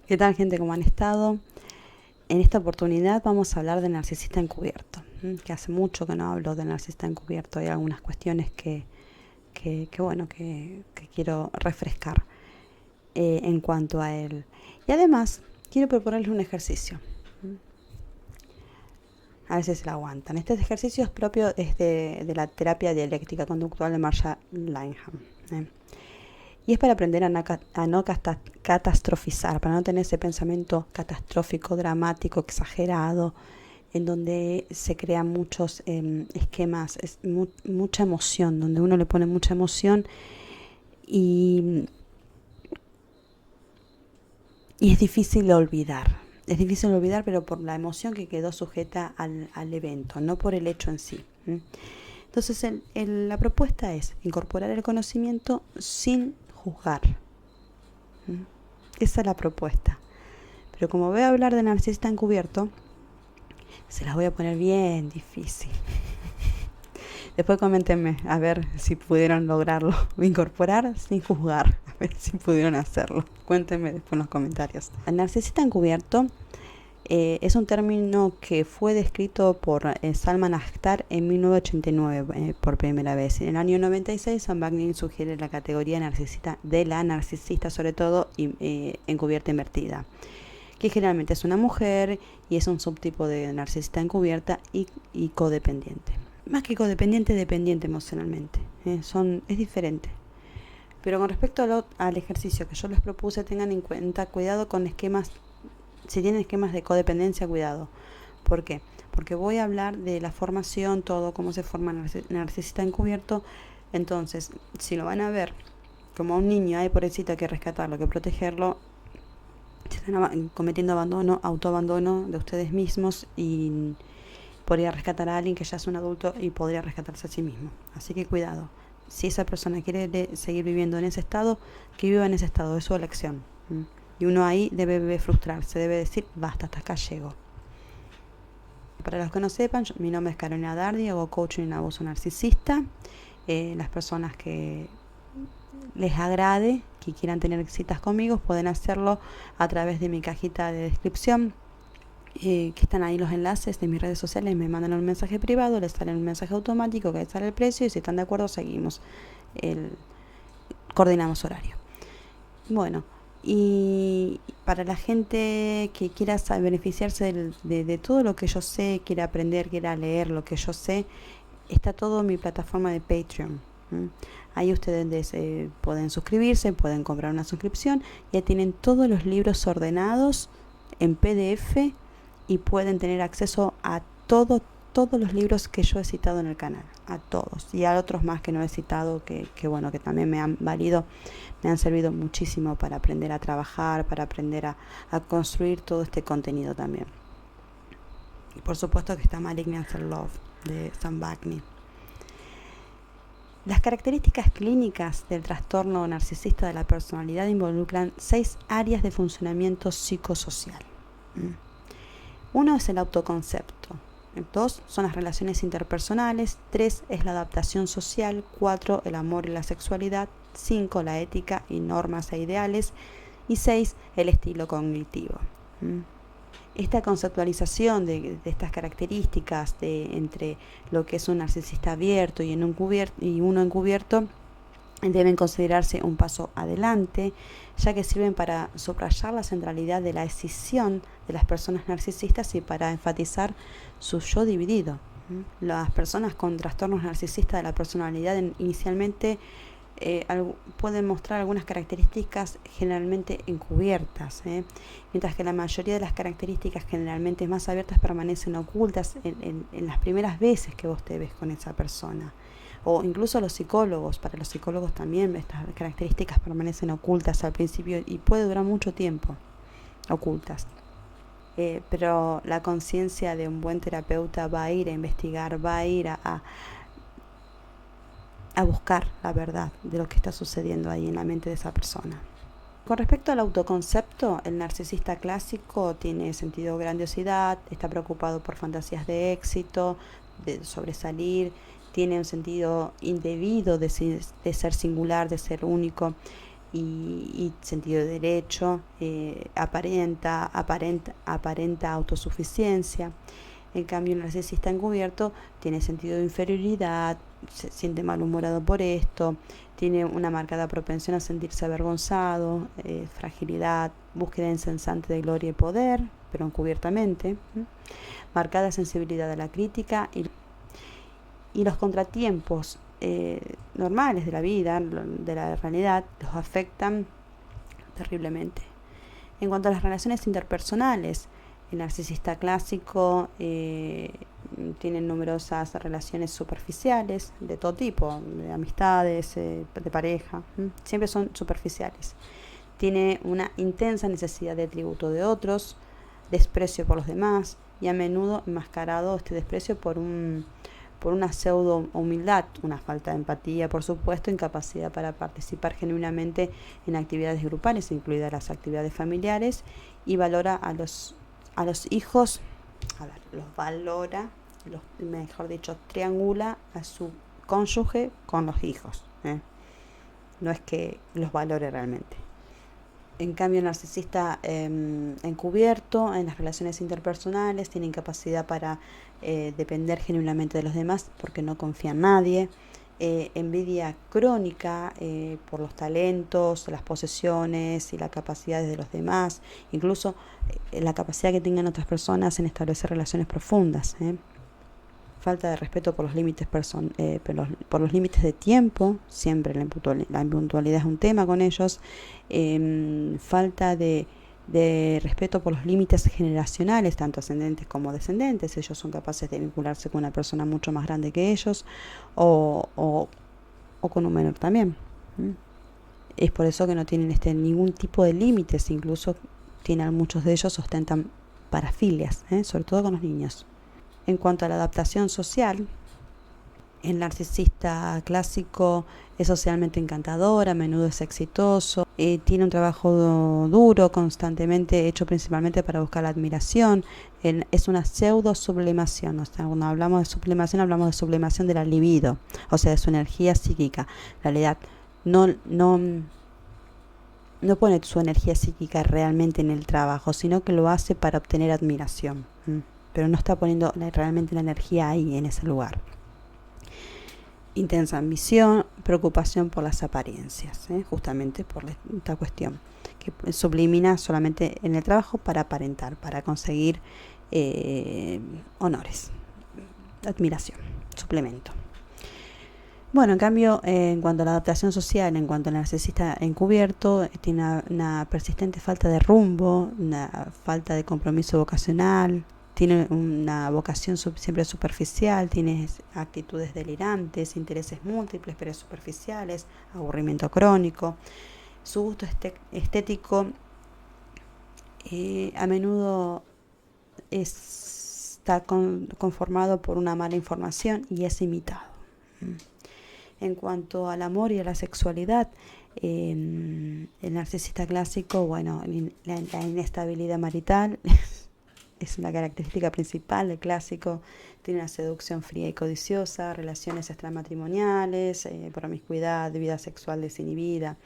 ¿Qué tal, gente? ¿Cómo han estado? En esta oportunidad vamos a hablar del narcisista encubierto, que hace mucho que no hablo del narcisista encubierto. Hay algunas cuestiones que quiero refrescar en cuanto a él. Y además, quiero proponerles un ejercicio. A ver si se lo aguantan. Este ejercicio es propio de la terapia dialéctica conductual de Marsha Linehan. Y es para aprender a no catastrofizar, para no tener ese pensamiento catastrófico, dramático, exagerado, en donde se crean muchos esquemas, mucha emoción, donde uno le pone mucha emoción y, y es difícil de olvidar. Es difícil de olvidar, pero por la emoción que quedó sujeta al evento, no por el hecho en sí. Entonces, la propuesta es incorporar el conocimiento sin juzgar. Esa es la propuesta. Pero como voy a hablar de narcisista encubierto, se las voy a poner bien difícil. Después coméntenme a ver si pudieron lograrlo, incorporar sin juzgar, a ver si pudieron hacerlo. Cuéntenme después en los comentarios. El narcisista encubierto es un término que fue descrito por Salman Akhtar en 1989 por primera vez. En el año 96, Sam Bankman sugiere la categoría narcisista de la narcisista, sobre todo encubierta invertida, que generalmente es una mujer y es un subtipo de narcisista encubierta y codependiente. Más que codependiente, dependiente emocionalmente. Es diferente. Pero con respecto al ejercicio que yo les propuse, tengan en cuenta, cuidado con esquemas. Si tienen esquemas de codependencia, cuidado. ¿Por qué? Porque voy a hablar de la formación, todo, cómo se forma narcisista encubierto. Entonces, si lo van a ver como un niño, hay pobrecito, hay que rescatarlo, hay que protegerlo, están cometiendo autoabandono de ustedes mismos y podría rescatar a alguien que ya es un adulto y podría rescatarse a sí mismo. Así que cuidado. Si esa persona quiere seguir viviendo en ese estado, que viva en ese estado, es su elección. Y uno ahí debe frustrarse, debe decir, basta, hasta acá llego. Para los que no sepan, mi nombre es Carolina Dardi, hago coaching en abuso narcisista. Las personas que les agrade, que quieran tener citas conmigo, pueden hacerlo a través de mi cajita de descripción, que están ahí los enlaces de mis redes sociales. Me mandan un mensaje privado, les sale un mensaje automático que sale el precio y si están de acuerdo seguimos, coordinamos horario. Bueno, y para la gente que quiera beneficiarse de todo lo que yo sé, quiera aprender, quiera leer lo que yo sé, está todo en mi plataforma de Patreon. Ahí ustedes pueden suscribirse, pueden comprar una suscripción, ya tienen todos los libros ordenados en PDF y pueden tener acceso a todos los libros que yo he citado en el canal, a todos, y a otros más que no he citado, que también me han valido, me han servido muchísimo para aprender a trabajar, para aprender a construir todo este contenido también. Y por supuesto que está Malignant Love de Sam Bankman. Las características clínicas del trastorno narcisista de la personalidad involucran 6 áreas de funcionamiento psicosocial. 1 es el autoconcepto. 2 son las relaciones interpersonales. 3 es la adaptación social. 4 el amor y la sexualidad. 5 la ética y normas e ideales. Y 6 el estilo cognitivo. Esta conceptualización de estas características entre lo que es un narcisista abierto y uno encubierto deben considerarse un paso adelante, ya que sirven para subrayar la centralidad de la escisión de las personas narcisistas y para enfatizar su yo dividido. Las personas con trastornos narcisistas de la personalidad inicialmente pueden mostrar algunas características generalmente encubiertas, mientras que la mayoría de las características generalmente más abiertas permanecen ocultas en las primeras veces que vos te ves con esa persona. O incluso para los psicólogos también estas características permanecen ocultas al principio y puede durar mucho tiempo ocultas. Pero la conciencia de un buen terapeuta va a ir a investigar, va a ir a buscar la verdad de lo que está sucediendo ahí en la mente de esa persona. Con respecto al autoconcepto, el narcisista clásico tiene sentido de grandiosidad, está preocupado por fantasías de éxito, de sobresalir, tiene un sentido indebido de ser singular, de ser único, y sentido de derecho, aparenta autosuficiencia. En cambio, el narcisista encubierto tiene sentido de inferioridad, se siente malhumorado por esto, tiene una marcada propensión a sentirse avergonzado, fragilidad, búsqueda incesante de gloria y poder, pero encubiertamente, marcada sensibilidad a la crítica y los contratiempos normales de la vida, de la realidad, los afectan terriblemente. En cuanto a las relaciones interpersonales, el narcisista clásico tiene numerosas relaciones superficiales de todo tipo, de amistades, de pareja, siempre son superficiales. Tiene una intensa necesidad de tributo de otros, desprecio por los demás y a menudo enmascarado este desprecio por una pseudo humildad, una falta de empatía, por supuesto, incapacidad para participar genuinamente en actividades grupales, incluidas las actividades familiares, y valora a los hijos, los valora, mejor dicho, triangula a su cónyuge con los hijos. No es que los valore realmente. En cambio, el narcisista encubierto en las relaciones interpersonales tiene incapacidad para depender genuinamente de los demás porque no confía en nadie, envidia crónica por los talentos, las posesiones y las capacidades de los demás, incluso la capacidad que tengan otras personas en establecer relaciones profundas. Falta de respeto por los límites por los límites de tiempo, siempre la impuntualidad es un tema con ellos, falta de respeto por los límites generacionales, tanto ascendentes como descendentes. Ellos son capaces de vincularse con una persona mucho más grande que ellos o con un menor también. Es por eso que no tienen ningún tipo de límites, incluso muchos de ellos ostentan parafilias, sobre todo con los niños. En cuanto a la adaptación social, el narcisista clásico es socialmente encantador, a menudo es exitoso, tiene un trabajo duro, constantemente hecho principalmente para buscar la admiración. Es una pseudo sublimación, o sea, cuando hablamos de sublimación de la libido, o sea, de su energía psíquica. En realidad, no pone su energía psíquica realmente en el trabajo, sino que lo hace para obtener admiración. Pero no está poniendo realmente la energía ahí, en ese lugar. Intensa ambición, preocupación por las apariencias, justamente por esta cuestión, que sublimina solamente en el trabajo para aparentar, para conseguir honores, admiración, suplemento. Bueno, en cambio, en cuanto a la adaptación social, en cuanto al narcisista encubierto, tiene una persistente falta de rumbo, una falta de compromiso vocacional, tiene una vocación siempre superficial, tiene actitudes delirantes, intereses múltiples pero superficiales, aburrimiento crónico. Su gusto estético a menudo está conformado por una mala información y es imitado. En cuanto al amor y a la sexualidad, el narcisista clásico, bueno, la inestabilidad marital es una característica principal del clásico. Tiene una seducción fría y codiciosa, relaciones extramatrimoniales, promiscuidad, vida sexual desinhibida.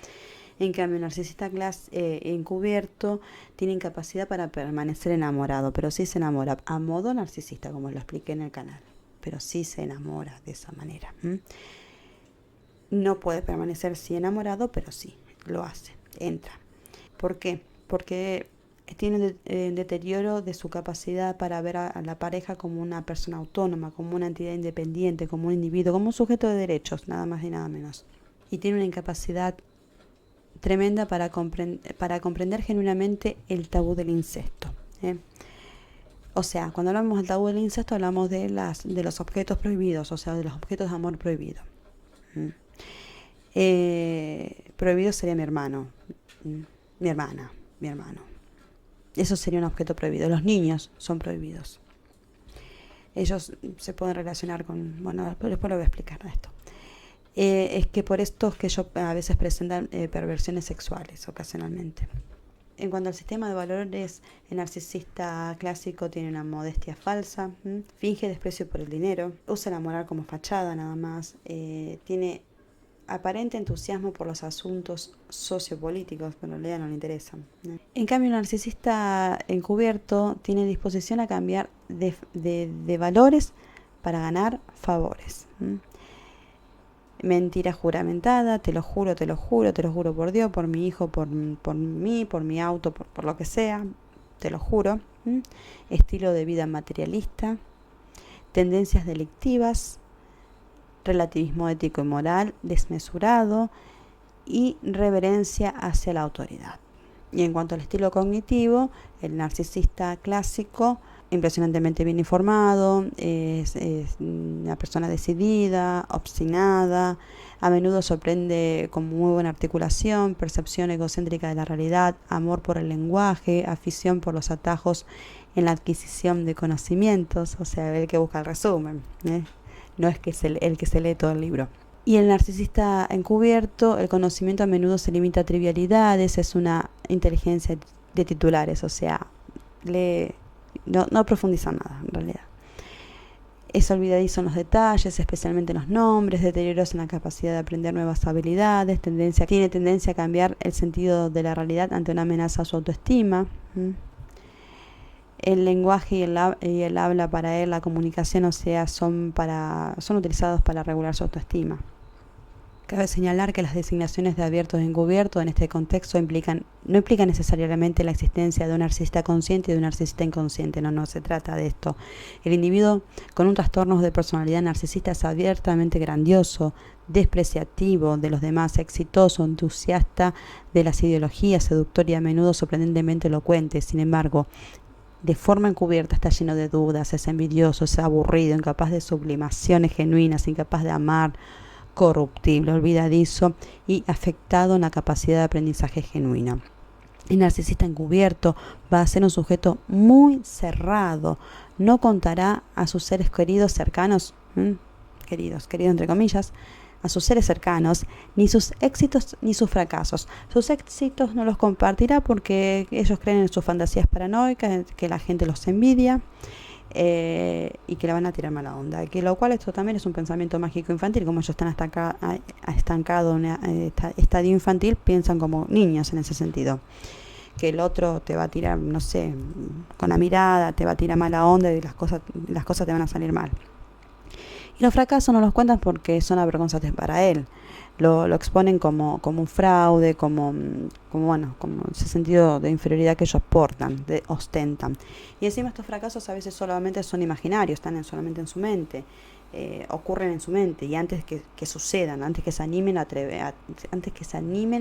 En cambio, el narcisista encubierto tiene incapacidad para permanecer enamorado, pero sí se enamora a modo narcisista, como lo expliqué en el canal, pero sí se enamora de esa manera. No puede permanecer sí enamorado, pero sí lo hace, entra. ¿Por qué? Porque tiene un deterioro de su capacidad para ver a la pareja como una persona autónoma, como una entidad independiente, como un individuo, como un sujeto de derechos, nada más y nada menos. Y tiene una incapacidad tremenda para comprender genuinamente el tabú del incesto. O sea, cuando hablamos del tabú del incesto, hablamos de los objetos prohibidos, o sea, de los objetos de amor prohibido. Prohibido sería mi hermano, mi hermana, mi hermano. Eso sería un objeto prohibido. Los niños son prohibidos. Ellos se pueden relacionar con... Bueno, después lo voy a explicar esto. Es que por esto es que ellos a veces presentan perversiones sexuales ocasionalmente. En cuanto al sistema de valores, el narcisista clásico tiene una modestia falsa, finge desprecio por el dinero, usa la moral como fachada nada más, tiene aparente entusiasmo por los asuntos sociopolíticos, pero en realidad no le interesan. En cambio, el narcisista encubierto tiene disposición a cambiar de valores para ganar favores. Mentira juramentada, te lo juro, te lo juro, te lo juro por Dios, por mi hijo, por mí, por mi auto, por lo que sea, te lo juro. Estilo de vida materialista, tendencias delictivas, relativismo ético y moral desmesurado y reverencia hacia la autoridad. Y en cuanto al estilo cognitivo, el narcisista clásico, impresionantemente bien informado, es una persona decidida, obstinada, a menudo sorprende con muy buena articulación, percepción egocéntrica de la realidad, amor por el lenguaje, afición por los atajos en la adquisición de conocimientos, o sea, el que busca el resumen, no es que es el que se lee todo el libro. Y el narcisista encubierto, el conocimiento a menudo se limita a trivialidades, es una inteligencia de titulares, o sea, no profundiza nada en realidad. Es olvidadizo en los detalles, especialmente en los nombres, deterioros en la capacidad de aprender nuevas habilidades, tiene tendencia a cambiar el sentido de la realidad ante una amenaza a su autoestima. El lenguaje y el habla para él, la comunicación, o sea, son utilizados para regular su autoestima. Cabe señalar que las designaciones de abierto y encubierto en este contexto no implican necesariamente la existencia de un narcisista consciente y de un narcisista inconsciente. No se trata de esto. El individuo con un trastorno de personalidad narcisista es abiertamente grandioso, despreciativo de los demás, exitoso, entusiasta de las ideologías, seductor y a menudo sorprendentemente elocuente. Sin embargo, de forma encubierta está lleno de dudas, es envidioso, es aburrido, incapaz de sublimaciones genuinas, incapaz de amar, corruptible, olvidadizo y afectado en la capacidad de aprendizaje genuina. El narcisista encubierto va a ser un sujeto muy cerrado, no contará a sus seres queridos cercanos, queridos entre comillas, a sus seres cercanos, ni sus éxitos ni sus fracasos. Sus éxitos no los compartirá porque ellos creen en sus fantasías paranoicas, que la gente los envidia y que le van a tirar mala onda. Que lo cual esto también es un pensamiento mágico infantil, como ellos están estancados en un estadio infantil, piensan como niños en ese sentido. Que el otro te va a tirar, no sé, con la mirada, te va a tirar mala onda y las cosas te van a salir mal. Y los fracasos no los cuentan porque son avergonzantes para él. Lo exponen como un fraude, como ese sentido de inferioridad que ellos portan, ostentan. Y encima estos fracasos a veces solamente son imaginarios, están solamente en su mente, ocurren en su mente. Y antes que sucedan, antes que se animen,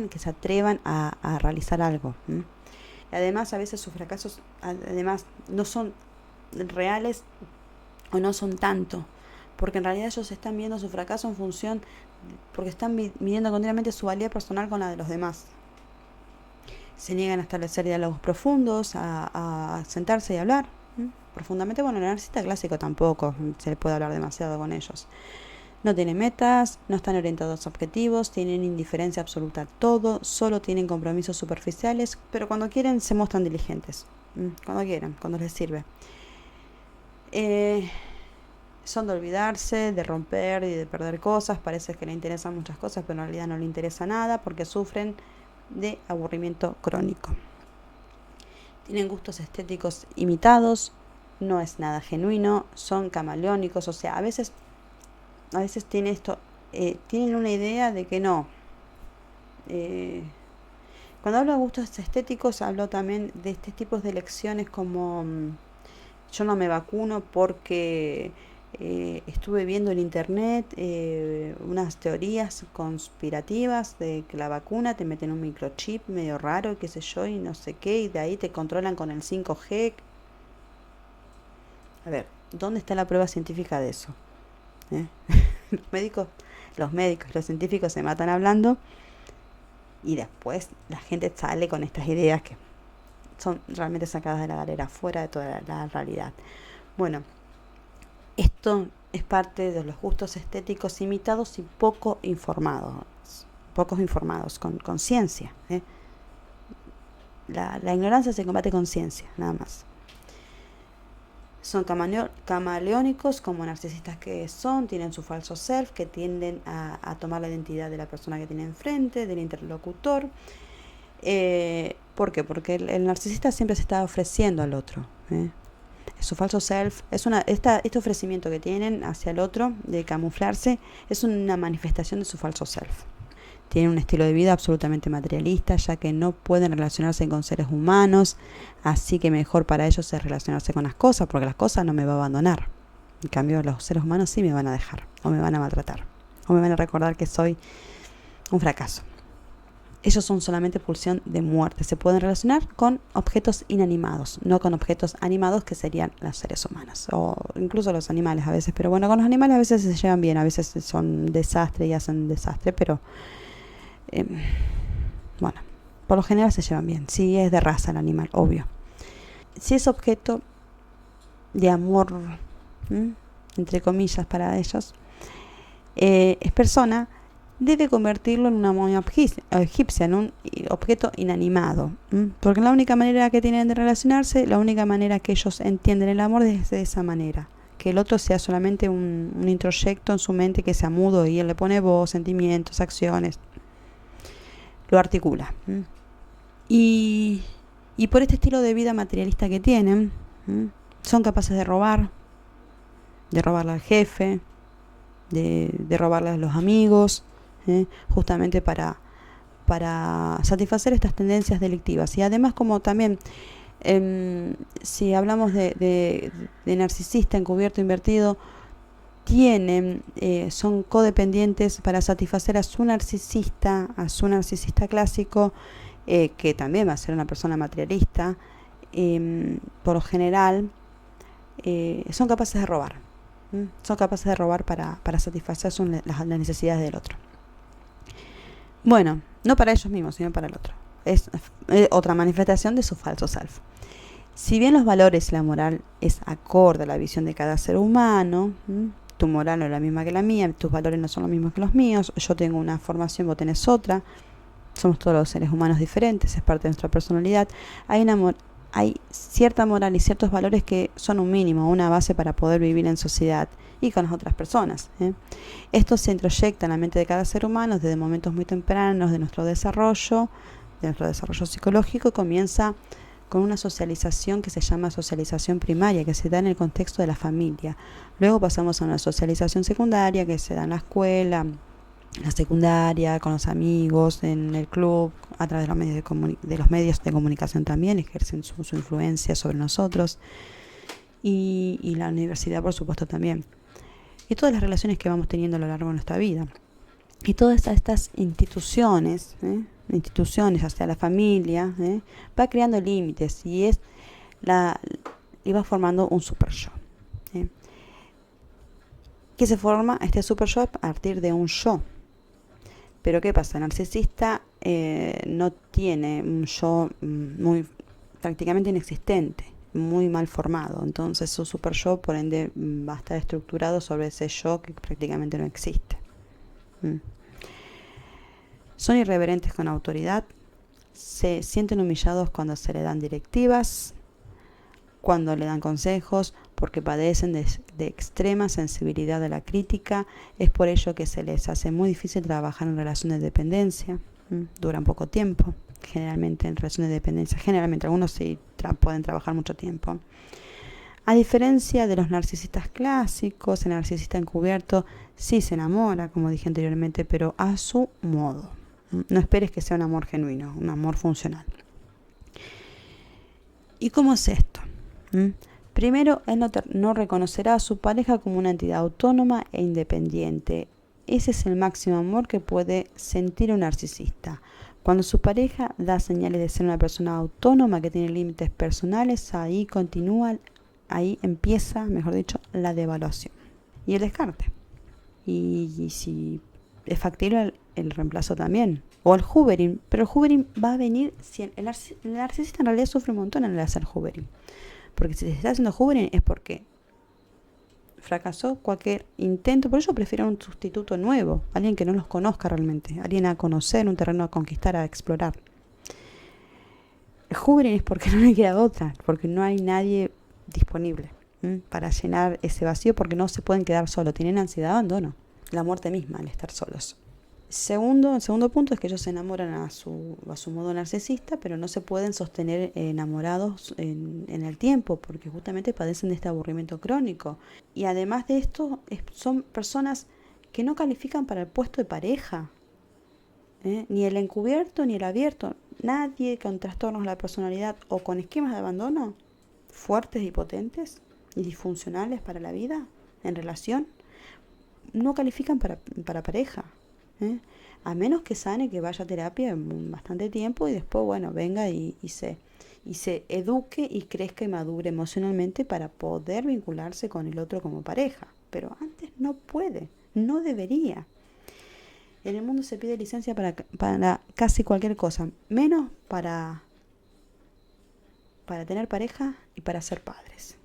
que se atrevan a realizar algo. Y además a veces sus fracasos no son reales o no son tanto, porque en realidad ellos están viendo su fracaso en función, porque están midiendo continuamente su valía personal con la de los demás. Se niegan a establecer diálogos profundos, a sentarse y hablar profundamente. Bueno, el narcisista clásico tampoco se le puede hablar demasiado con ellos. No tienen metas, no están orientados a objetivos, tienen indiferencia absoluta a todo, solo tienen compromisos superficiales, pero cuando quieren se muestran diligentes. Cuando quieren, cuando les sirve. Son de olvidarse, de romper y de perder cosas. Parece que le interesan muchas cosas, pero en realidad no le interesa nada porque sufren de aburrimiento crónico. Tienen gustos estéticos imitados, no es nada genuino, son camaleónicos, o sea, a veces tienen una idea de que no. Cuando hablo de gustos estéticos, hablo también de este tipo de elecciones como yo no me vacuno porque estuve viendo en internet unas teorías conspirativas de que la vacuna te meten un microchip medio raro, qué sé yo, y no sé qué, y de ahí te controlan con el 5G. A ver, ¿dónde está la prueba científica de eso? Los médicos, los científicos se matan hablando y después la gente sale con estas ideas que son realmente sacadas de la galera, fuera de toda la realidad. Bueno, esto es parte de los gustos estéticos imitados y pocos informados, con ciencia. La ignorancia se combate con ciencia, nada más. Son camaleónicos como narcisistas que son, tienen su falso self, que tienden a tomar la identidad de la persona que tiene enfrente, del interlocutor. ¿Por qué? Porque el narcisista siempre se está ofreciendo al otro. Su falso self, este ofrecimiento que tienen hacia el otro, de camuflarse, es una manifestación de su falso self. Tienen un estilo de vida absolutamente materialista, ya que no pueden relacionarse con seres humanos, así que mejor para ellos es relacionarse con las cosas, porque las cosas no me van a abandonar. En cambio, los seres humanos sí me van a dejar, o me van a maltratar, o me van a recordar que soy un fracaso. Ellos son solamente pulsión de muerte. Se pueden relacionar con objetos inanimados, no con objetos animados que serían los seres humanos, o incluso los animales a veces. Pero bueno, con los animales a veces se llevan bien, a veces son desastre y hacen desastre, pero bueno, por lo general se llevan bien. Si es de raza el animal, obvio. Si es objeto de amor, entre comillas para ellos, es persona, debe convertirlo en una momia egipcia, en un objeto inanimado. Porque la única manera que tienen de relacionarse, la única manera que ellos entienden el amor es de esa manera. Que el otro sea solamente un introyecto en su mente, que sea mudo y él le pone voz, sentimientos, acciones. Lo articula. Y por este estilo de vida materialista que tienen, son capaces de robarle al jefe, de robarle a los amigos, justamente para satisfacer estas tendencias delictivas. Y además, como también, si hablamos de narcisista encubierto, invertido, son codependientes para satisfacer a su narcisista clásico, que también va a ser una persona materialista. Por lo general, son capaces de robar. Son capaces de robar para satisfacer las necesidades del otro. Bueno, no para ellos mismos, sino para el otro. Es otra manifestación de su falso self. Si bien los valores y la moral es acorde a la visión de cada ser humano, tu moral no es la misma que la mía, tus valores no son los mismos que los míos, yo tengo una formación, vos tenés otra, somos todos los seres humanos diferentes, es parte de nuestra personalidad. Hay cierta moral y ciertos valores que son un mínimo, una base para poder vivir en sociedad y con las otras personas. Esto se introyecta en la mente de cada ser humano desde momentos muy tempranos de nuestro desarrollo psicológico, y comienza con una socialización que se llama socialización primaria, que se da en el contexto de la familia. Luego pasamos a una socialización secundaria, que se da en la escuela, en la secundaria, con los amigos, en el club, a través de los medios de comunicación también, ejercen su influencia sobre nosotros, y la universidad, por supuesto, también. Y todas las relaciones que vamos teniendo a lo largo de nuestra vida. Y todas estas instituciones hacia la familia, va creando límites y va formando un super yo. ¿Qué se forma? Este super yo a partir de un yo. Pero ¿qué pasa? El narcisista no tiene un yo prácticamente inexistente, muy mal formado. Entonces su super yo, por ende, va a estar estructurado sobre ese yo que prácticamente no existe. Son irreverentes con autoridad, se sienten humillados cuando se le dan directivas, cuando le dan consejos, porque padecen de extrema sensibilidad a la crítica. Es por ello que se les hace muy difícil trabajar en relaciones de dependencia. Duran poco tiempo, generalmente en relaciones de dependencia. Generalmente algunos sí pueden trabajar mucho tiempo. A diferencia de los narcisistas clásicos, el narcisista encubierto sí se enamora, como dije anteriormente, pero a su modo. No esperes que sea un amor genuino, un amor funcional. ¿Y cómo es esto? Primero, él no reconocerá a su pareja como una entidad autónoma e independiente. Ese es el máximo amor que puede sentir un narcisista. Cuando su pareja da señales de ser una persona autónoma que tiene límites personales, ahí empieza, mejor dicho, la devaluación y el descarte. Y si es factible el reemplazo también, o el hoovering, pero el hoovering va a venir si el narcisista en realidad sufre un montón en el hacer hoovering, porque si se está haciendo hoovering es porque fracasó cualquier intento. Por eso prefiero un sustituto nuevo, alguien que no los conozca realmente, alguien a conocer, un terreno a conquistar, a explorar. El hoovering es porque no le queda otra, porque no hay nadie disponible. para llenar ese vacío, porque no se pueden quedar solos, tienen ansiedad de abandono, la muerte misma al estar solos. El segundo punto es que ellos se enamoran a su modo narcisista, pero no se pueden sostener enamorados en el tiempo, porque justamente padecen de este aburrimiento crónico. Y además de esto, son personas que no califican para el puesto de pareja, ni el encubierto ni el abierto. Nadie con trastornos de la personalidad o con esquemas de abandono fuertes y potentes y disfuncionales para la vida en relación no califican para pareja. A menos que sane, que vaya a terapia bastante tiempo y después, bueno, venga y se eduque y crezca y madure emocionalmente para poder vincularse con el otro como pareja. Pero antes no puede, no debería. En el mundo se pide licencia para casi cualquier cosa, menos para tener pareja y para ser padres.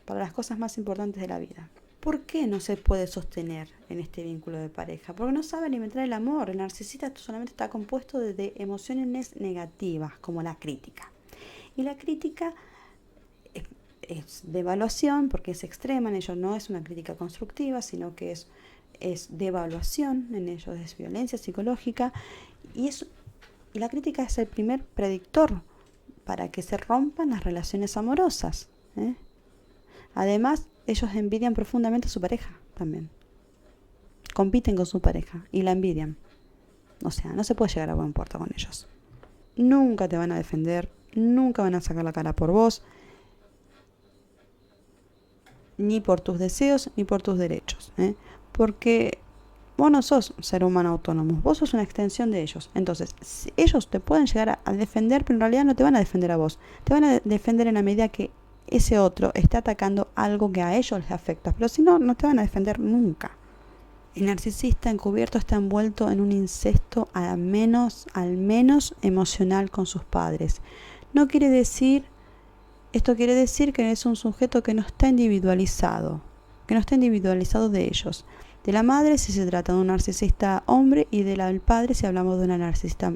Para las cosas más importantes de la vida. ¿Por qué no se puede sostener en este vínculo de pareja? Porque no sabe alimentar el amor. El narcisista solamente está compuesto de emociones negativas, como la crítica. Y la crítica es de evaluación, porque es extrema en ellos. No es una crítica constructiva, sino que es de evaluación en ellos, es violencia psicológica. Y la crítica es el primer predictor para que se rompan las relaciones amorosas. Además, ellos envidian profundamente a su pareja también. Compiten con su pareja y la envidian. O sea, no se puede llegar a buen puerto con ellos. Nunca te van a defender, nunca van a sacar la cara por vos, ni por tus deseos, ni por tus derechos. Porque vos no sos ser humano autónomo, vos sos una extensión de ellos. Entonces, ellos te pueden llegar a defender, pero en realidad no te van a defender a vos. Te van a defender en la medida que ese otro está atacando algo que a ellos les afecta, pero si no, no te van a defender nunca. El narcisista encubierto está envuelto en un incesto al menos emocional con sus padres. Esto quiere decir que es un sujeto que no está individualizado, de ellos. De la madre si se trata de un narcisista hombre y del padre si hablamos de una narcisista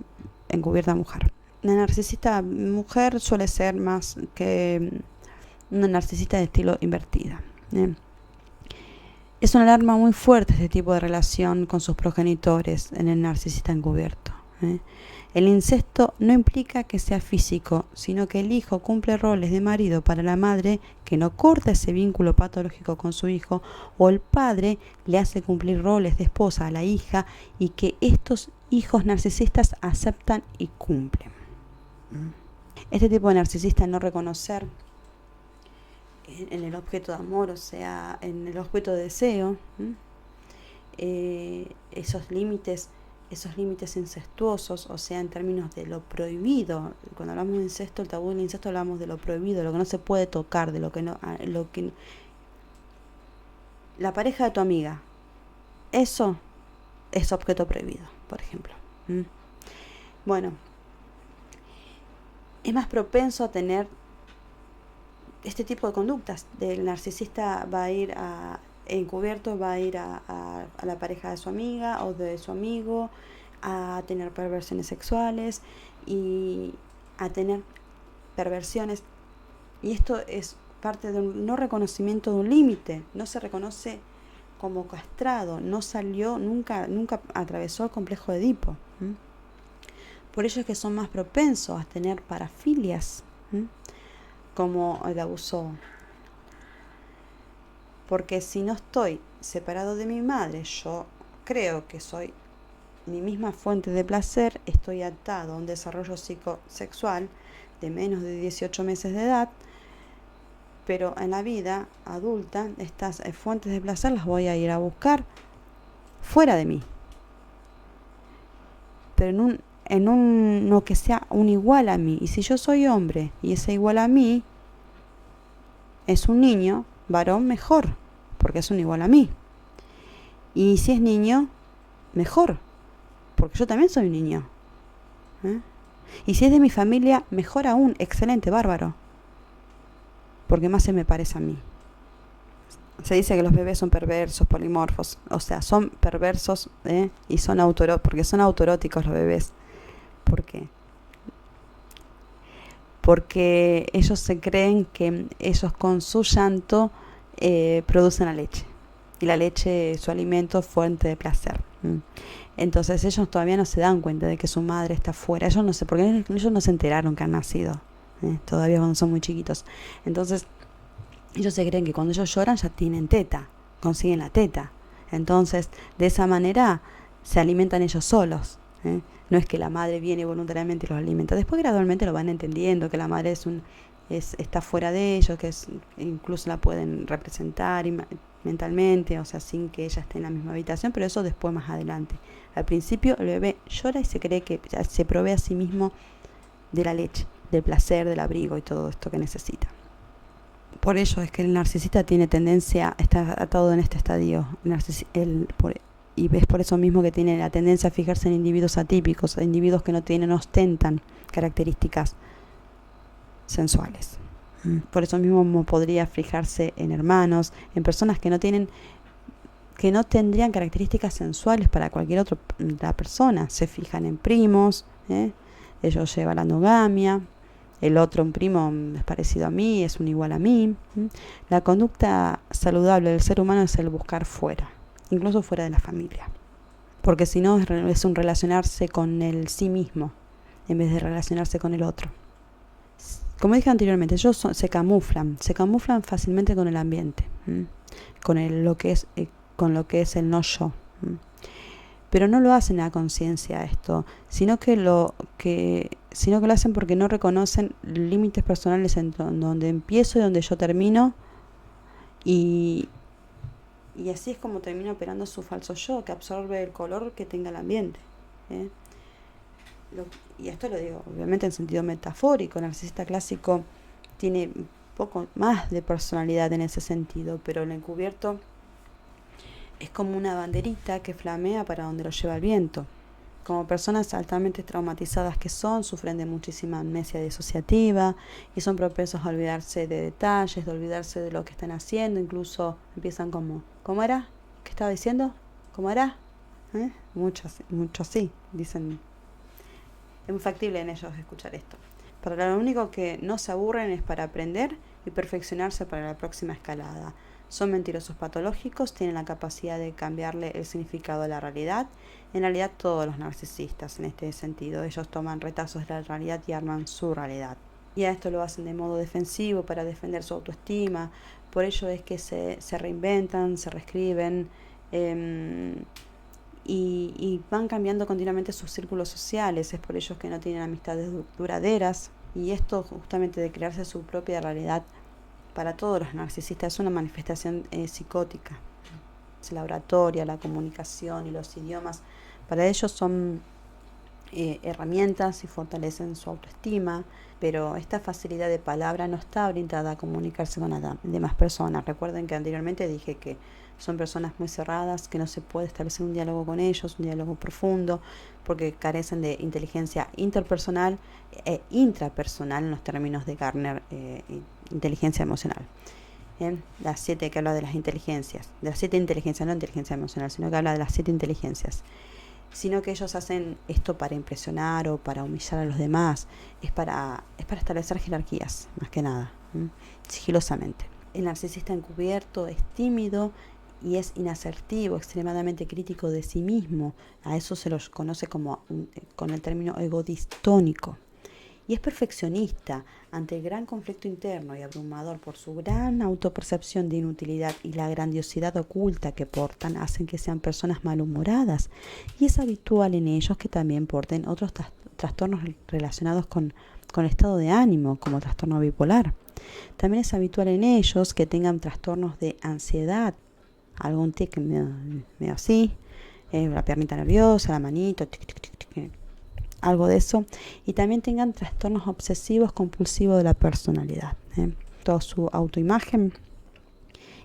encubierta mujer. La narcisista mujer suele ser más que una narcisista de estilo invertida. Es una alarma muy fuerte este tipo de relación con sus progenitores en el narcisista encubierto. El incesto no implica que sea físico, sino que el hijo cumple roles de marido para la madre que no corta ese vínculo patológico con su hijo, o el padre le hace cumplir roles de esposa a la hija y que estos hijos narcisistas aceptan y cumplen. Este tipo de narcisista no reconocer en el objeto de amor, o sea, en el objeto de deseo, esos límites incestuosos, o sea, en términos de lo prohibido. Cuando hablamos de incesto, el tabú del incesto, hablamos de lo prohibido, lo que no se puede tocar, de la pareja de tu amiga, eso es objeto prohibido, por ejemplo. Bueno, es más propenso a tener este tipo de conductas. El narcisista va a ir encubierto, va a ir a la pareja de su amiga o de su amigo, a tener perversiones sexuales y a tener perversiones. Y esto es parte de un no reconocimiento de un límite. No se reconoce como castrado, no salió, nunca atravesó el complejo de Edipo. Por ello es que son más propensos a tener parafilias, como el abuso. Porque si no estoy separado de mi madre, yo creo que soy mi misma fuente de placer, estoy atado a un desarrollo psicosexual de menos de 18 meses de edad, pero en la vida adulta estas fuentes de placer las voy a ir a buscar fuera de mí, pero en no que sea un igual a mí. Y si yo soy hombre y ese igual a mí es un niño, varón, mejor, porque es un igual a mí. Y si es niño, mejor, porque yo también soy un niño. Y si es de mi familia, mejor aún, excelente, bárbaro, porque más se me parece a mí. Se dice que los bebés son perversos, polimorfos, o sea, son perversos, y son porque son autoróticos los bebés. ¿Por qué? porque ellos se creen que ellos con su llanto producen la leche. Y la leche es su alimento, fuente de placer. Entonces ellos todavía no se dan cuenta de que su madre está afuera. Ellos no sé, porque ellos no se enteraron que han nacido. Todavía cuando son muy chiquitos. Entonces ellos se creen que cuando ellos lloran ya tienen teta, consiguen la teta. Entonces de esa manera se alimentan ellos solos. No es que la madre viene voluntariamente y los alimenta. Después gradualmente lo van entendiendo, que la madre está fuera de ellos, que incluso la pueden representar mentalmente, o sea, sin que ella esté en la misma habitación, pero eso después más adelante. Al principio el bebé llora y se cree que se provee a sí mismo de la leche, del placer, del abrigo y todo esto que necesita. Por ello es que el narcisista tiene tendencia, está atado en este estadio, y es por eso mismo que tiene la tendencia a fijarse en individuos atípicos, individuos que no ostentan características sensuales. Por eso mismo podría fijarse en hermanos, en personas que no tendrían características sensuales para cualquier otra persona. Se fijan en primos, ellos llevan la endogamia, el otro, un primo, es parecido a mí, es un igual a mí. La conducta saludable del ser humano es el buscar fuera, incluso fuera de la familia, porque si no es un relacionarse con el sí mismo en vez de relacionarse con el otro. Como dije anteriormente, ellos se camuflan fácilmente con el ambiente, con lo que es el no yo. Pero no lo hacen a conciencia esto, sino que lo hacen porque no reconocen límites personales en donde empiezo y donde yo termino, y así es como termina operando su falso yo, que absorbe el color que tenga el ambiente. Y esto lo digo obviamente en sentido metafórico. El narcisista clásico tiene un poco más de personalidad en ese sentido, pero el encubierto es como una banderita que flamea para donde lo lleva el viento. Como personas altamente traumatizadas que sufren de muchísima amnesia disociativa y son propensos a olvidarse de detalles, de olvidarse de lo que están haciendo. Incluso empiezan como, ¿cómo era? ¿Qué estaba diciendo? ¿Cómo era? Muchos sí, dicen. Es muy factible en ellos escuchar esto. Para lo único que no se aburren es para aprender y perfeccionarse para la próxima escalada. Son mentirosos patológicos, tienen la capacidad de cambiarle el significado de la realidad. En realidad todos los narcisistas en este sentido, ellos toman retazos de la realidad y arman su realidad. Y a esto lo hacen de modo defensivo para defender su autoestima. Por ello es que se reinventan, se reescriben, y van cambiando continuamente sus círculos sociales. Es por ello que no tienen amistades duraderas, y esto justamente de crearse su propia realidad para todos los narcisistas es una manifestación psicótica. Es la oratoria, la comunicación y los idiomas para ellos son herramientas y fortalecen su autoestima, pero esta facilidad de palabra no está orientada a comunicarse con las demás personas. Recuerden que anteriormente dije que son personas muy cerradas, que no se puede establecer un diálogo con ellos, un diálogo profundo, porque carecen de inteligencia interpersonal e intrapersonal en los términos de Gardner, inteligencia emocional. Las 7 que habla de las inteligencias, de las 7 inteligencias, no inteligencia emocional, sino que habla de las 7 inteligencias. Sino que ellos hacen esto para impresionar o para humillar a los demás, es para establecer jerarquías, más que nada, sigilosamente. El narcisista encubierto es tímido y es inasertivo, extremadamente crítico de sí mismo. A eso se los conoce con el término egodistónico. Y es perfeccionista. Ante el gran conflicto interno y abrumador por su gran autopercepción de inutilidad y la grandiosidad oculta que portan, hacen que sean personas malhumoradas, y es habitual en ellos que también porten otros trastornos relacionados con el estado de ánimo, como trastorno bipolar. También es habitual en ellos que tengan trastornos de ansiedad, algún tic medio así, la piernita nerviosa, la manito, tic, tic, tic, tic, algo de eso, y también tengan trastornos obsesivos compulsivos de la personalidad. Toda su autoimagen,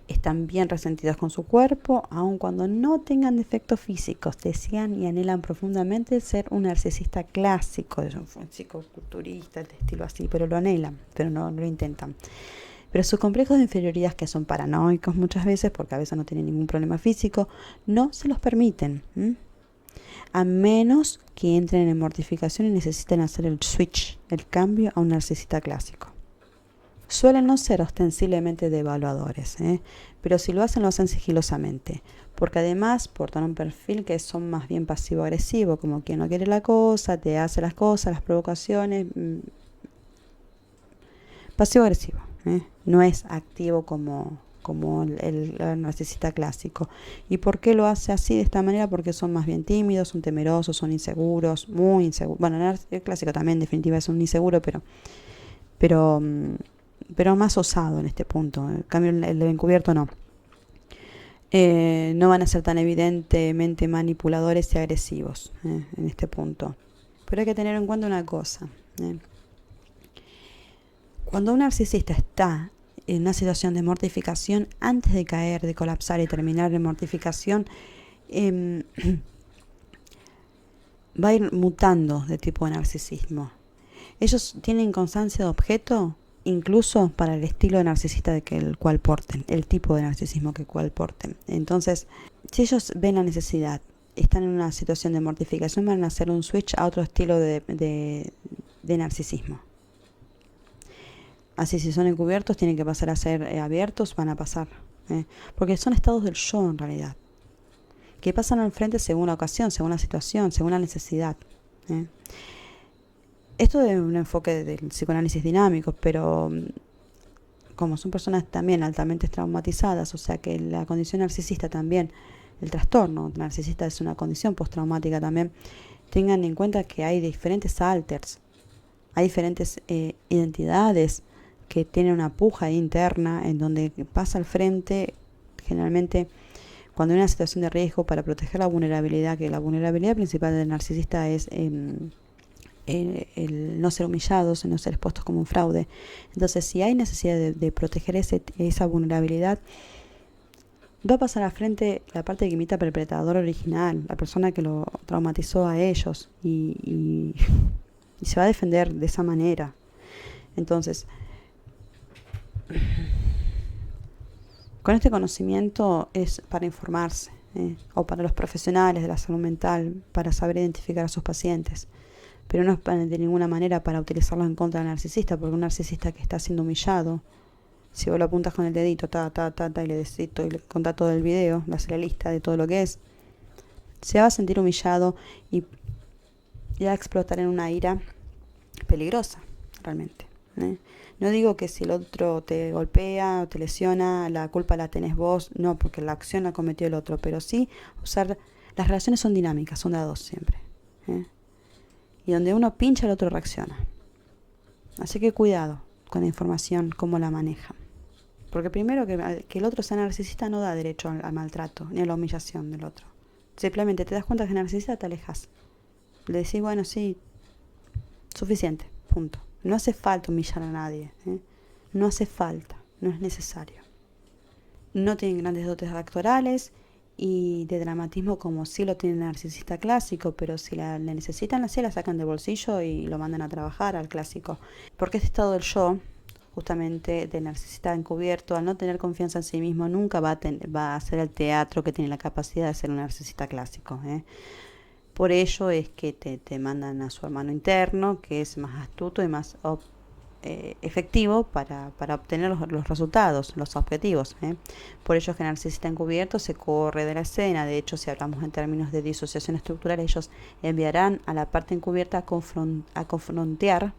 están bien resentidos con su cuerpo, aun cuando no tengan defectos físicos. Desean y anhelan profundamente ser un narcisista clásico, un psicoculturista, de estilo así, pero lo anhelan, pero no lo intentan. Pero sus complejos de inferioridad, que son paranoicos muchas veces, porque a veces no tienen ningún problema físico, no se los permiten. a menos que entren en mortificación y necesiten hacer el switch, el cambio a un narcisista clásico. Suelen no ser ostensiblemente devaluadores, pero si lo hacen sigilosamente, porque además portan un perfil que son más bien pasivo-agresivo, como quien no quiere la cosa, te hace las cosas, las provocaciones, pasivo-agresivo, no es activo como el narcisista clásico. ¿Y por qué lo hace así, de esta manera? Porque son más bien tímidos, son temerosos, son inseguros, muy inseguros. Bueno, el clásico también en definitiva es un inseguro, pero más osado en este punto. En cambio, el encubierto no. No van a ser tan evidentemente manipuladores y agresivos en este punto. Pero hay que tener en cuenta una cosa. Cuando un narcisista está en una situación de mortificación, antes de caer, de colapsar y terminar en mortificación, va a ir mutando de tipo de narcisismo. Ellos tienen constancia de objeto incluso para el estilo de narcisista el cual porten, el tipo de narcisismo que cual porten. Entonces, si ellos ven la necesidad, están en una situación de mortificación, van a hacer un switch a otro estilo de narcisismo. Así, si son encubiertos, tienen que pasar a ser abiertos, van a pasar. Porque son estados del yo, en realidad, que pasan al frente según la ocasión, según la situación, según la necesidad. Esto es un enfoque del psicoanálisis dinámico, pero como son personas también altamente traumatizadas, o sea que la condición narcisista también, el trastorno narcisista es una condición postraumática también, tengan en cuenta que hay diferentes alters, hay diferentes identidades que tienen una puja interna en donde pasa al frente generalmente cuando hay una situación de riesgo para proteger la vulnerabilidad, que la vulnerabilidad principal del narcisista es el no ser humillados, el no ser expuestos como un fraude. Entonces, si hay necesidad de proteger esa vulnerabilidad, va a pasar al frente la parte que imita al perpetrador original, la persona que lo traumatizó a ellos, y se va a defender de esa manera. Entonces, con este conocimiento es para informarse, o para los profesionales de la salud mental, para saber identificar a sus pacientes. Pero no es de ninguna manera para utilizarlo en contra del narcisista, porque un narcisista que está siendo humillado, si vos lo apuntas con el dedito, y le decís, y le contás todo el video, le haces la lista de todo lo que es, se va a sentir humillado y va a explotar en una ira peligrosa, realmente. No digo que si el otro te golpea o te lesiona, la culpa la tenés vos, no, porque la acción la cometió el otro, pero sí usar, las relaciones son dinámicas, son de a dos siempre. Y donde uno pincha, el otro reacciona. Así que cuidado con la información, cómo la maneja. Porque primero que el otro sea narcisista no da derecho al maltrato, ni a la humillación del otro. Simplemente te das cuenta que es narcisista, te alejas. Le decís, bueno, sí, suficiente, punto. No hace falta humillar a nadie. No hace falta, no es necesario. No tienen grandes dotes actorales y de dramatismo como sí lo tiene el narcisista clásico, pero si la necesitan, así la sacan del bolsillo y lo mandan a trabajar al clásico. Porque este estado del yo, justamente del narcisista encubierto, al no tener confianza en sí mismo, nunca va a hacer el teatro que tiene la capacidad de ser un narcisista clásico. Por ello es que te mandan a su hermano interno, que es más astuto y más efectivo para obtener los resultados, los objetivos. Por ello es que el narcisista encubierto se corre de la escena. De hecho, si hablamos en términos de disociación estructural, ellos enviarán a la parte encubierta a confrontear,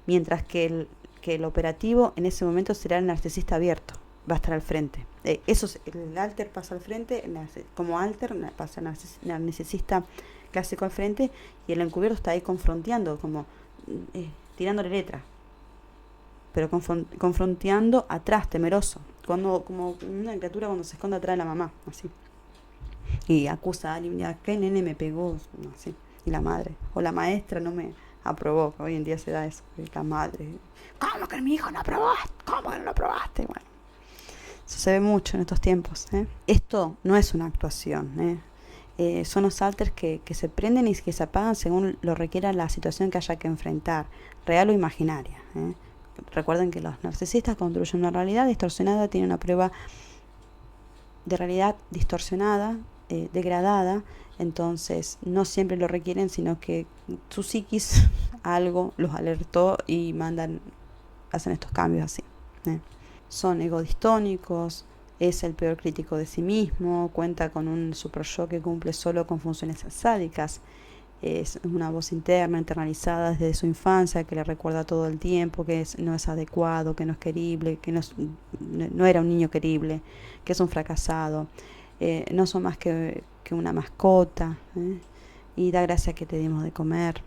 mientras que el operativo en ese momento será el narcisista abierto, va a estar al frente. El alter pasa al frente, como alter pasa el narcisista clásico al frente, y el encubierto está ahí confronteando, como tirándole letra, pero confronteando atrás, temeroso, como una criatura cuando se esconde atrás de la mamá, así, y acusa a alguien, ¿qué nene me pegó? Así. Y la madre o la maestra no me aprobó. Hoy en día se da eso, la madre, ¿cómo que mi hijo no aprobaste? ¿Cómo que no lo aprobaste? Bueno, eso se ve mucho en estos tiempos. Esto no es una actuación, son los alters que se prenden y que se apagan según lo requiera la situación que haya que enfrentar, real o imaginaria. Recuerden que los narcisistas construyen una realidad distorsionada, tienen una prueba de realidad distorsionada, degradada, entonces no siempre lo requieren, sino que su psiquis algo los alertó y hacen estos cambios así. Son egodistónicos, es el peor crítico de sí mismo, cuenta con un super yo que cumple solo con funciones sádicas, es una voz interna, internalizada desde su infancia, que le recuerda todo el tiempo que no es adecuado, que no es querible, que no era un niño querible, que es un fracasado, no son más que una mascota, y da gracia que te dimos de comer.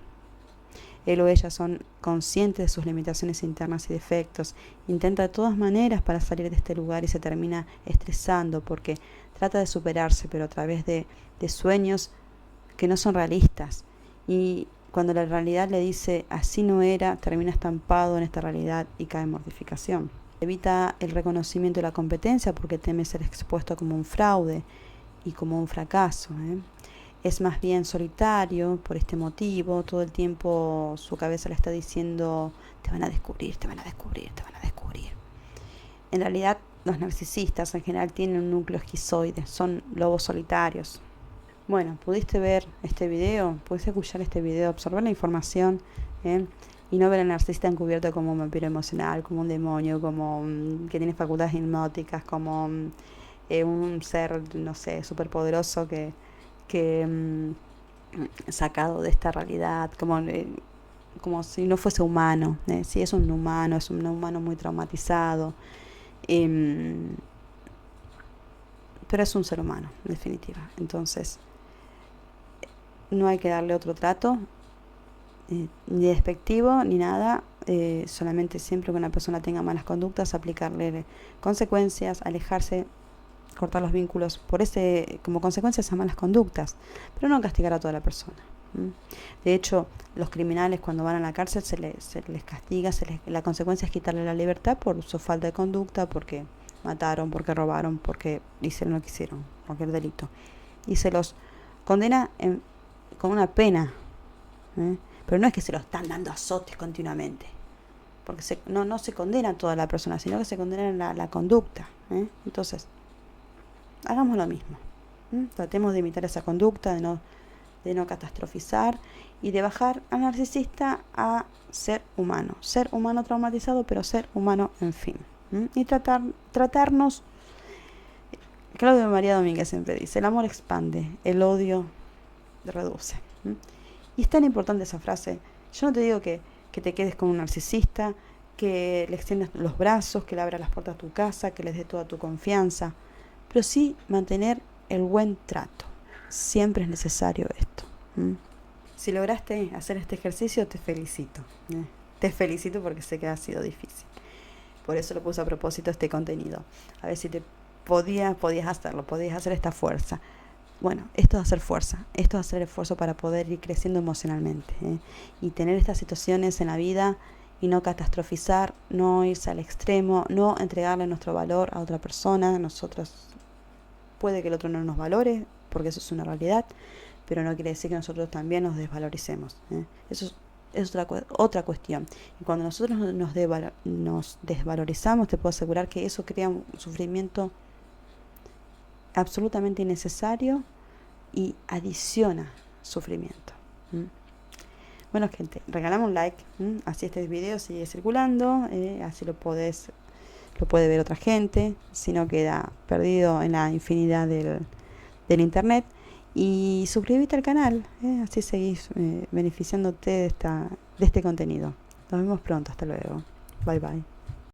Él o ella son conscientes de sus limitaciones internas y defectos. Intenta de todas maneras para salir de este lugar y se termina estresando porque trata de superarse, pero a través de sueños que no son realistas. Y cuando la realidad le dice así no era, termina estampado en esta realidad y cae en mortificación. Evita el reconocimiento de la competencia porque teme ser expuesto como un fraude y como un fracaso. Es más bien solitario por este motivo, todo el tiempo su cabeza le está diciendo te van a descubrir, te van a descubrir, te van a descubrir. En realidad los narcisistas en general tienen un núcleo esquizoide, son lobos solitarios. Bueno, pudiste ver este video, pudiste escuchar este video, absorber la información, y no ver al narcisista encubierto como un vampiro emocional, como un demonio, como que tiene facultades hipnóticas, como un ser, no sé, superpoderoso que sacado de esta realidad, como si no fuese humano. Si es un humano muy traumatizado, pero es un ser humano, en definitiva. Entonces, no hay que darle otro trato, ni despectivo, ni nada. Solamente siempre que una persona tenga malas conductas, aplicarle consecuencias, alejarse, cortar los vínculos como consecuencia de esas malas conductas, pero no castigar a toda la persona. De hecho, los criminales cuando van a la cárcel se les castiga, la consecuencia es quitarle la libertad por su falta de conducta, porque mataron, porque robaron, porque hicieron lo que hicieron, cualquier delito, y se los condena con una pena, pero no es que se lo están dando azotes continuamente, porque no se condena a toda la persona, sino que se condena la conducta. Entonces, hagamos lo mismo. Tratemos de imitar esa conducta, de no catastrofizar y de bajar al narcisista a ser humano traumatizado, pero ser humano en fin. Y tratarnos. Claudio María Domínguez siempre dice, el amor expande, el odio reduce. Y es tan importante esa frase. Yo no te digo que te quedes con un narcisista, que le extiendas los brazos, que le abras las puertas a tu casa, que les dé toda tu confianza, pero sí mantener el buen trato. Siempre es necesario esto. Si lograste hacer este ejercicio, te felicito. Te felicito porque sé que ha sido difícil. Por eso lo puse a propósito este contenido. A ver si podías hacerlo, podías hacer esta fuerza. Bueno, esto es hacer fuerza, esto es hacer esfuerzo para poder ir creciendo emocionalmente, y tener estas situaciones en la vida y no catastrofizar, no irse al extremo, no entregarle nuestro valor a otra persona. Nosotros, puede que el otro no nos valore, porque eso es una realidad, pero no quiere decir que nosotros también nos desvaloricemos. Eso es otra cuestión. Y cuando nosotros nos desvalorizamos, te puedo asegurar que eso crea un sufrimiento absolutamente innecesario y adiciona sufrimiento. Bueno, gente, regalame un like, así este video sigue circulando, así lo puede ver otra gente, si no queda perdido en la infinidad del internet. Y suscríbete al canal, así seguís beneficiándote de este contenido. Nos vemos pronto, hasta luego. Bye bye.